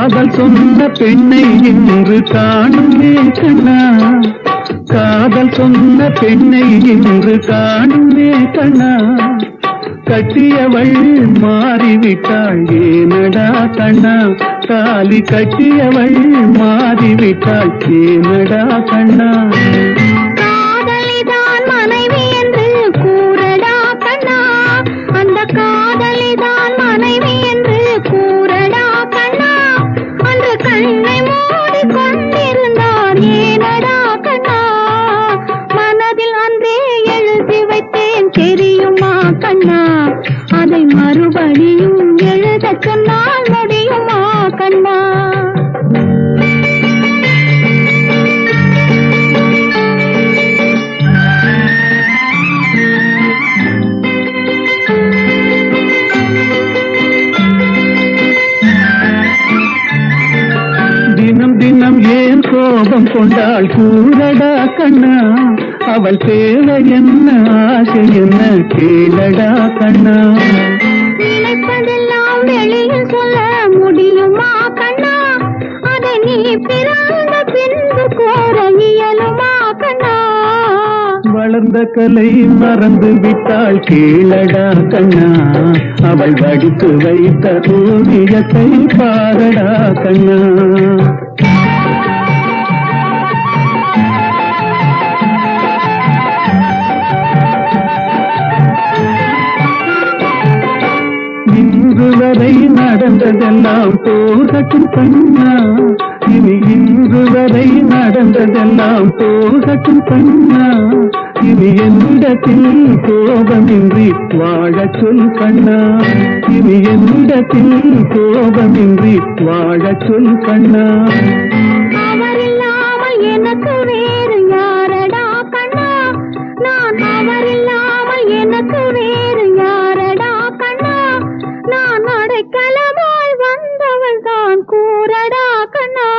காதல் சொன்ன பெண்ணை இன்று காணுமே கண்ணா, காதல் சொன்ன பெண்ணை இன்று காணுமே கண்ணா, கட்டியவள் மாறிவிட்டாள் ஏனடா கண்ணா, தாலி கட்டியவள் மாறிவிட்டாள் ஏனடா கண்ணா. காதலிதான் மனைவி என்று கூறடா கண்ணா, அந்த காதலிதான் மனைவி என்று கூறடா கண்ணா, அன்று கண்ணை மூடி கொண்டிருந்தார் ஏனடா கண்ணா, மனதில் அன்றே எழுதி வைத்தேன் தெரியுமா கண்ணா, அதை மறுபடியும் எழுத சொன்னால் முடியுமா கண்ணா. தினம் தினம் ஏன் கோபம் கொண்டாள் கூறடா கண்ணா, அவள் தேவை என்ன ஆசை என்ன கேளடா கண்ணா. நினைப்பதெல்லாம் வெளியில் சொல்ல முடியுமா கண்ணா, அதை நீ பிறந்த பின்பு கூற இயலுமா கண்ணா. வளர்ந்த கலை மறந்து விட்டாள் கேளடா கண்ணா, அவள் வடித்து வைத்த ஓவியத்தை பாரடா கண்ணா. இன்று வரை நடந்ததெல்லாம் போகட்டும் கண்ணா, இனி இன்று வரை நடந்ததெல்லாம் போகட்டும் கண்ணா, இனி என்னிடத்தில் கோபமின்றி வாழச் சொல் கண்ணா, இனி என்னிடத்தில் கோபமின்றி வாழச் சொல் கண்ணா. அவரில்லாமல் எனக்கு வேறு யாரடா கண்ணா, நான் அவரில்லாமல் எனக்கு வேறு யாரடா கண்ணா, நான் அடைக்கலமாய் வந்தவள் தான் கூறடா கண்ணா.